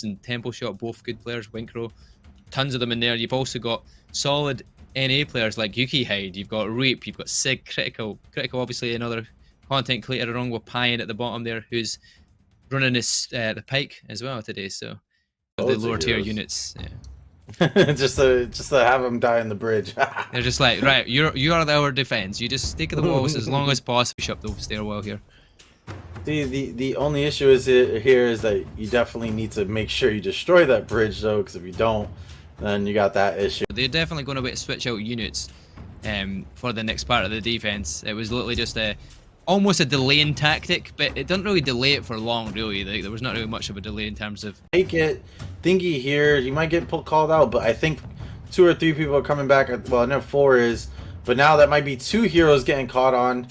and Temple Shot, both good players. Winkro, tons of them in there. You've also got solid NA players like Yuki Hyde. You've got Reap. You've got Sig, Critical, obviously another content creator along with Pine at the bottom there, who's running this the Pike as well today. So the lower tier units. Yeah. just to have them die on the bridge. They're just like, right, you are our defense. You just stick to the walls as long as possible. Push up the stairwell here. The only issue is here is that you definitely need to make sure you destroy that bridge though, because if you don't, then you got that issue. They're definitely going to switch out units for the next part of the defense. It was literally just almost a delaying tactic, but it doesn't really delay it for long, really. Like, there was not really much of a delay in terms of... Take it, Thingy here, he might get called out, but I think 2 or 3 people are coming back. Well, I know 4 is, but now that might be 2 heroes getting caught on.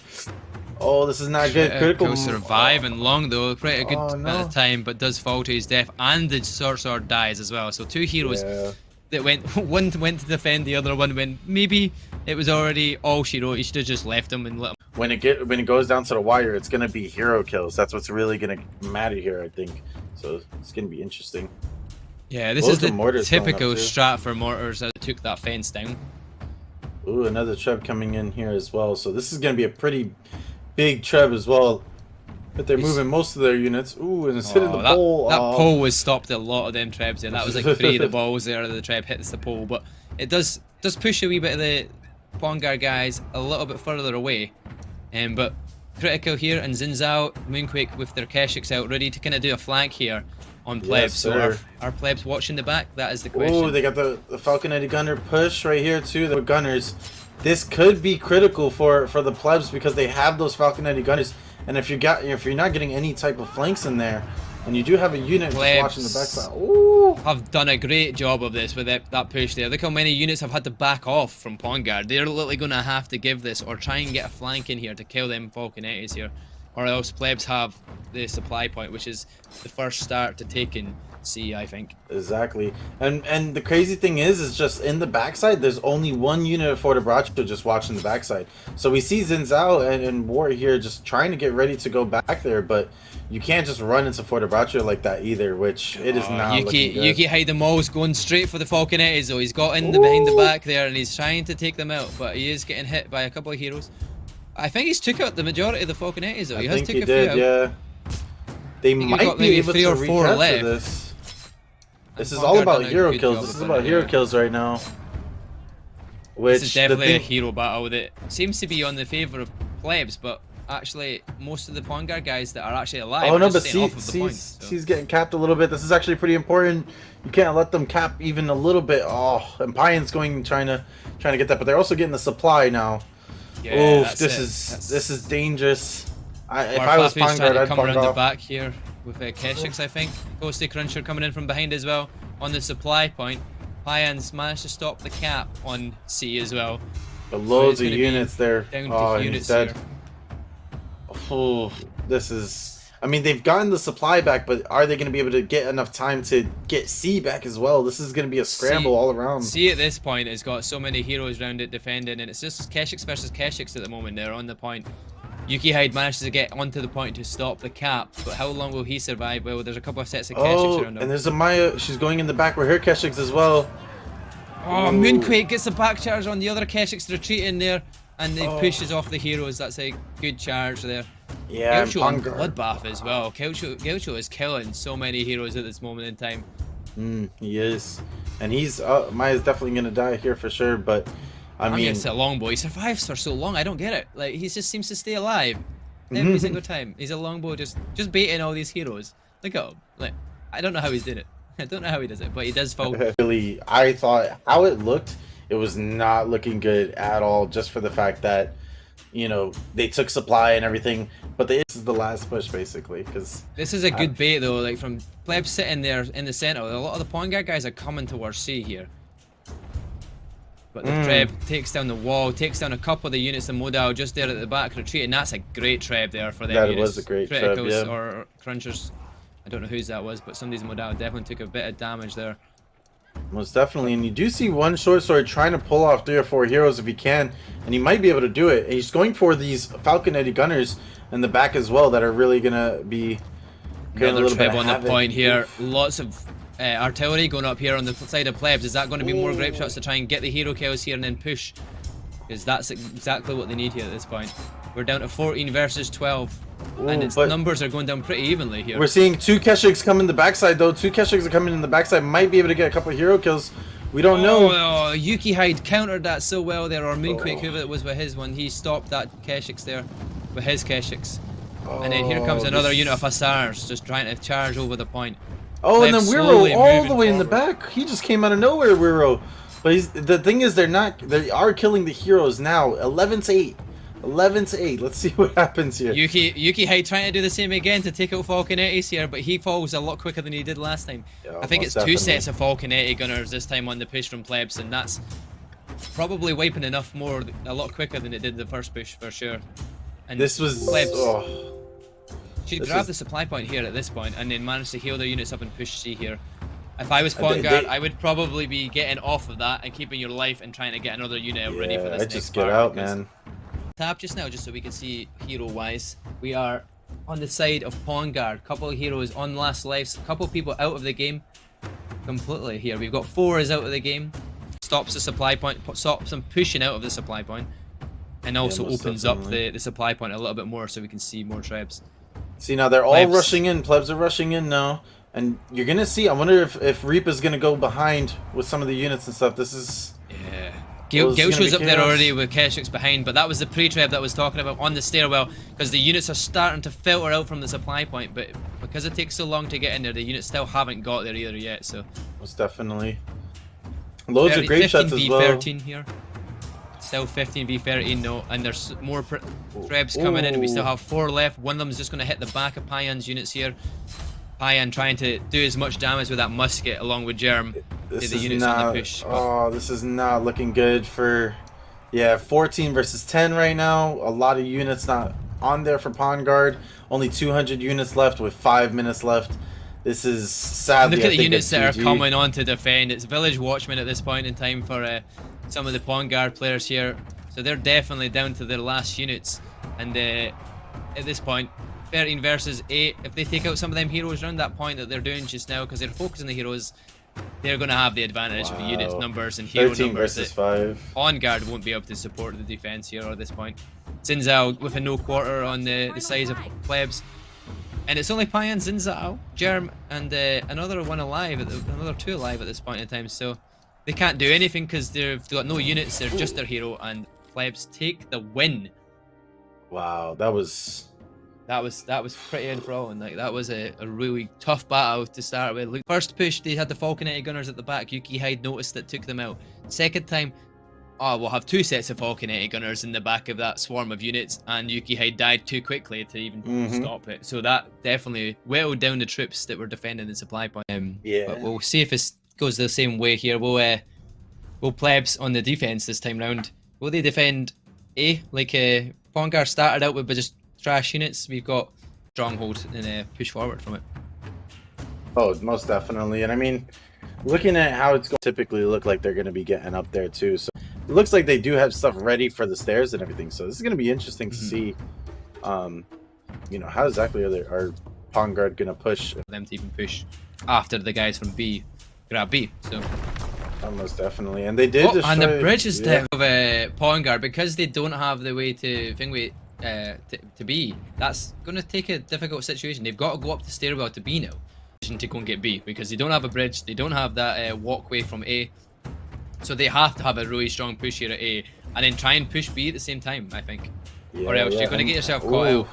Oh, this is not good. Critical survive and long though, quite a good amount of time, but does fall to his death, and the short sword dies as well. So 2 heroes that went, one went to defend, the other one went, maybe it was already all she wrote. He should have just left him and let him. When it goes down to the wire, it's gonna be hero kills. That's what's really gonna matter here, I think. So it's gonna be interesting. Yeah, this is the typical strat for mortars that took that fence down. Ooh, another treb coming in here as well. So this is gonna be a pretty big treb as well. But they're moving most of their units. Ooh, and it's hitting the pole. That pole was stopped a lot of them trebs there. That was like 3 of the balls there. The treb hits the pole, but it does push a wee bit of the Pondguard guys a little bit further away. But Critical here and Zinzao, Moonquake with their Keshiks out, ready to kind of do a flank here on Plebs. Yes, so are Plebs watching the back? That is the question. Oh, they got the Falconetti Gunner push right here too. The Gunners. This could be critical for the Plebs because they have those Falconetti Gunners. And if you're not getting any type of flanks in there, and you do have a unit just watching the backside. Ooh. Have done a great job of this with that push there. Look how many units have had to back off from Pondguard. They're literally going to have to give this or try and get a flank in here to kill them Falconettis here. Or else Plebs have the supply point, which is the first start to taking C, I think. Exactly. And the crazy thing is just in the backside, there's only 1 unit of Fortebraccio just watching the backside. So we see Zinzao and War here just trying to get ready to go back there, but you can't just run into Fortebraccio like that either, which it is not looking good. Yuki Hyde the Maul's going straight for the Falconettis though. He's got in behind the back there and he's trying to take them out, but he is getting hit by a couple of heroes. I think he's took out the majority of the Falconettis though. He has took a few out. Yeah. They might be able to recapture this. This is all about hero kills. This is about hero kills right now. This is definitely a hero battle that seems to be on the favor of Plebs, but actually most of the Pondguard guys that are actually alive are just staying off of the points. He's getting capped a little bit. This is actually pretty important. You can't let them cap even a little bit. Oh, and Pine's trying to get that, but they're also getting the supply now. Yeah, oof, this is dangerous. If I was Pondguard, I'd come around the back here with Keshiks, I think. Ghosty Cruncher coming in from behind as well on the supply point. Pyan's managed to stop the cap on C as well. But loads of units there. Down to units dead. Oh, this is... I mean, they've gotten the supply back, but are they going to be able to get enough time to get C back as well? This is going to be a scramble all around. C at this point has got so many heroes around it defending, and it's just Keshiks versus Keshiks at the moment. They're on the point. Yuki Hyde managed to get onto the point to stop the cap, but how long will he survive? Well, there's a couple of sets of Keshiks around him. And there's a Maya. She's going in the back with her Keshiks as well. Oh, Moonquake gets a back charge on the other Keshiks retreating there, and he pushes off the heroes. That's a good charge there. Yeah, Gaucho on Bloodbath as well. Gaucho is killing so many heroes at this moment in time. He is. And he's... Maya's definitely going to die here for sure, but... I mean, it's a longbow. He survives for so long. I don't get it. Like, he just seems to stay alive every single time. He's a longbow, just baiting all these heroes. Look at him. Like, I don't know how he's doing it. I don't know how he does it, but he does fall. Really, I thought how it looked, it was not looking good at all. Just for the fact that, you know, they took supply and everything, but this is the last push basically. Because this is a good bait though. Like from Plebs sitting there in the center, a lot of the Pondguard guys are coming towards C here. But the Treb takes down the wall, takes down a couple of the units in Modal just there at the back retreating. That's a great Treb there for them. That was a great Treb, yeah. Or Crunchers. I don't know whose that was, but somebody's Modal definitely took a bit of damage there. Most definitely, and you do see one short sword trying to pull off 3 or 4 heroes if he can, and he might be able to do it. And he's going for these Falconetti Gunners in the back as well that are really gonna be Another treb on the point here. Lots of artillery going up here on the side of Plebs. Is that going to be more grape shots to try and get the hero kills here and then push? Because that's exactly what they need here at this point. We're down to 14 versus 12. And its numbers are going down pretty evenly here. We're seeing 2 Keshiks come in the backside though. 2 Keshiks are coming in the backside. Might be able to get a couple of hero kills. We don't know. Oh, Yuki Hyde countered that so well there. Or Moonquake, whoever it was with his one. He stopped that Keshiks there with his Keshiks. And then here comes another unit of Hussars just trying to charge over the point. Oh, and then Wiro all the way in the back. He just came out of nowhere, Wiro. But the thing is, they are killing the heroes now. 11-8. 11-8. Let's see what happens here. Yuki Hyde trying to do the same again to take out Falconettes here, but he falls a lot quicker than he did last time. Yeah, I think it's definitely 2 sets of Falconetti gunners this time on the push from Plebs, and that's probably wiping enough more, a lot quicker than it did the first push for sure. And this was Plebs should grab the supply point here at this point and then manage to heal their units up and push C here. If I was Pondguard, I would probably be getting off of that and keeping your life and trying to get another unit out ready for this next just get out, man. Tab just now, just so we can see hero-wise. We are on the side of Pondguard. Couple of heroes on last lives. Couple of people out of the game completely here. We've got 4 is out of the game. Stops the supply point, stops them pushing out of the supply point, and also opens up the supply point a little bit more so we can see more trebs. See, now they're all rushing in. Plebs are rushing in now. And you're going to see, I wonder if Reapa's going to go behind with some of the units and stuff. This is... Yeah. Gilsh was up there already with Keshiks behind, but that was the pre-treb that I was talking about on the stairwell, because the units are starting to filter out from the supply point, but because it takes so long to get in there, the units still haven't got there either yet, so... Most definitely. Loads of grape shots as well. 15v13 here. Still 15v13 though, and there's more trebs coming in, and we still have 4 left. One of them is just going to hit the back of Payan's units here. Payan trying to do as much damage with that musket along with Germ to the units on the push. Oh, this is not looking good for... Yeah, 14 versus 10 right now. A lot of units not on there for Pondguard. Only 200 units left with 5 minutes left. This is sadly... Look at the units that are coming on to defend. It's Village Watchmen at this point in time for some of the Pondguard players here. So they're definitely down to their last units. And at this point, 13 versus 8. If they take out some of them heroes around that point that they're doing just now, because they're focusing the heroes, they're going to have the advantage of the units numbers and hero 13 numbers. Versus 5. Pondguard won't be able to support the defense here at this point. Zinzao with a no quarter on the size of Plebs. And it's only Payan, Zinzao, Germ, and another one alive, another 2 alive at this point in time. So they can't do anything because they've got no units. They're just their hero, and Plebs take the win. Wow, that was pretty enthralling. Like, that was a really tough battle to start with. Look, first push, they had the Falconetti gunners at the back. Yuki Hyde noticed that, took them out. Second time, we'll have 2 sets of Falconetti gunners in the back of that swarm of units, and Yuki Hyde died too quickly to even stop it. So that definitely whittled down the troops that were defending the supply point. But we'll see if it goes the same way here. We'll Plebs on the defense this time round. Will they defend A, like Pondguard started out with, but just trash units? We've got stronghold and push forward from it. Oh, most definitely. And I mean, looking at how it's going to typically look like they're going to be getting up there too. So it looks like they do have stuff ready for the stairs and everything. So this is going to be interesting to see, you know, how exactly are Pondguard going to push. For them to even push after the guys from B grab B. So most definitely. And they did destroy, and the bridge is of Pondguard, because they don't have the way to to B. That's going to take a difficult situation. They've got to go up the stairwell to B now to go and get B, because they don't have a bridge, they don't have that walkway from A, so they have to have a really strong push here at A and then try and push B at the same time, I think, or else you're going to get yourself caught out.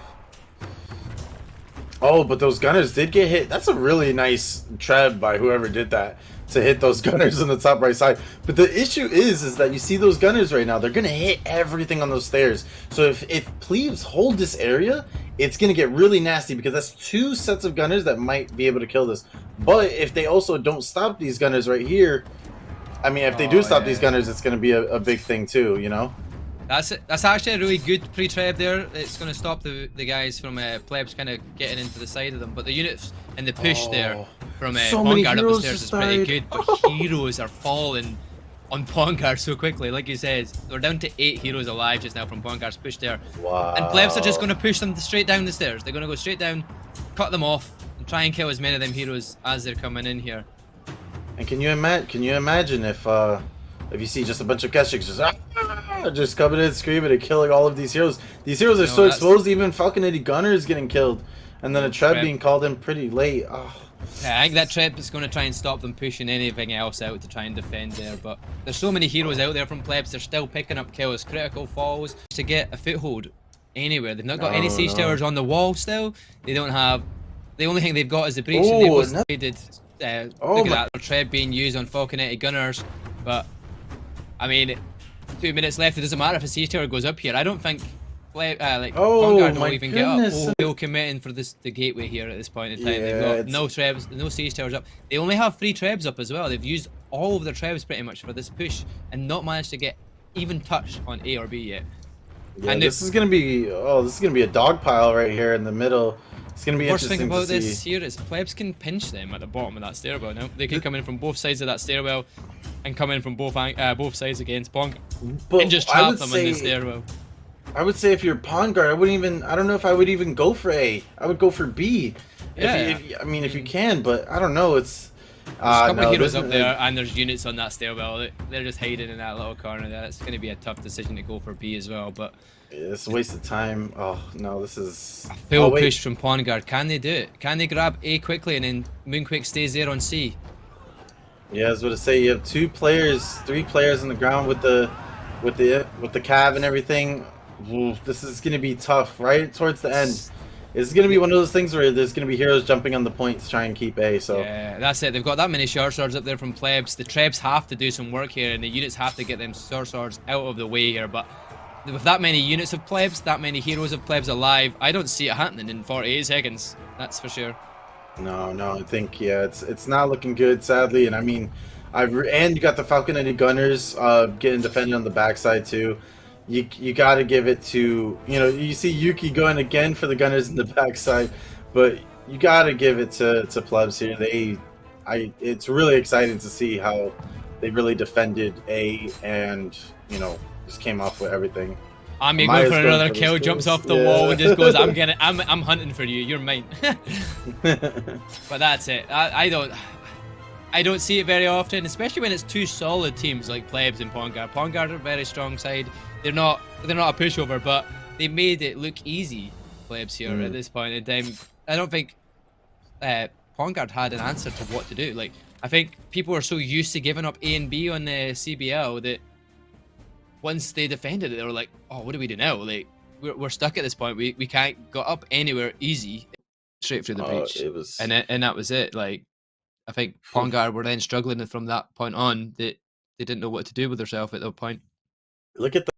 Oh, but those gunners did get hit. That's a really nice treb by whoever did that to hit those gunners on the top right side. But the issue is that you see those gunners right now, they're going to hit everything on those stairs. So if Plebs hold this area, it's going to get really nasty, because that's 2 sets of gunners that might be able to kill this. But if they also don't stop these gunners right here, I mean, if they do stop these gunners, it's going to be a big thing too, you know? That's actually a really good pre-treb there. It's going to stop the guys from Plebs kind of getting into the side of them. But the units and the push there from Pondguard up the stairs is pretty good. But heroes are falling on Pondguard so quickly. Like you said, they're down to 8 heroes alive just now from Pondguard's push there. Wow. And Plebs are just going to push them straight down the stairs. They're going to go straight down, cut them off, Try and kill as many of them heroes as they're coming in here. And can you imagine if you see just a bunch of Keshiks just coming in screaming and killing all of these heroes? These heroes are so exposed. Even Falconetti Gunner is getting killed, and then a Treb being called in pretty late. Oh. Yeah, I think that Treb is going to try and stop them pushing anything else out to try and defend there. But there's so many heroes out there from Plebs. They're still picking up kills, critical falls to get a foothold anywhere. They've not got any siege towers on the wall still. They don't have. The only thing they've got is the breach. And they did. Look at that Treb being used on Falconetti Gunners. But I mean, 2 minutes left. It doesn't matter if a siege tower goes up here. I don't think. Pondguard will even get up. Still committing for the gateway here at this point in time. They've got no Trebs, no siege towers up. They only have 3 Trebs up as well. They've used all of their Trebs pretty much for this push and not managed to get even touch on A or B yet. Yeah, and this is gonna be a dog pile right here in the middle. It's gonna be interesting to see. Worst thing about this here is Plebs can pinch them at the bottom of that stairwell. Now they can come in from both sides of that stairwell and come in from both sides against Pong and just trap them in the stairwell. I would say if you're Pondguard, I don't know if I would even go for A. I would go for B. Yeah. If you can, but I don't know. It's there's a couple of heroes up there, and there's units on that stairwell. They're just hiding in that little corner there. It's going to be a tough decision to go for B as well, but it's a waste of time. Oh no, this is a full push from Pondguard. Can they do it? Can they grab A quickly and then Moonquake stays there on C? Yeah, I was going to say you have 3 players on the ground with the cav and everything. This is going to be tough, right towards the end. It's going to be one of those things where there's going to be heroes jumping on the point to try and keep A. So yeah, that's it. They've got that many short swords up there from Plebs. The Trebs have to do some work here, and the units have to get them short swords out of the way here. But with that many units of Plebs, that many heroes of Plebs alive, I don't see it happening in 48 seconds. That's for sure. No, I think it's not looking good, sadly. And I mean, and you got the Falconetti Gunners getting defended on the backside too. You got to give it to, you see Yuki going again for the Gunners in the backside, but you got to give it to Plebs here. It's really exciting to see how they really defended A and just came off with everything. I'm going for another kill, jumps off the wall and just goes, I'm hunting for you, you're mine. But that's it. I don't see it very often, especially when it's 2 solid teams like Plebs and Pondguard. Pondguard are a very strong side. They're not a pushover, but they made it look easy, Plebs here at this point in time. I don't think Pondguard had an answer to what to do. Like, I think people are so used to giving up A and B on the CBL that once they defended it, they were like, oh, what do we do now? Like, we're stuck at this point. We can't go up anywhere easy, straight through the breach. And that was it. Like, I think Pondguard were then struggling from that point on, that they didn't know what to do with themselves at that point. Look at the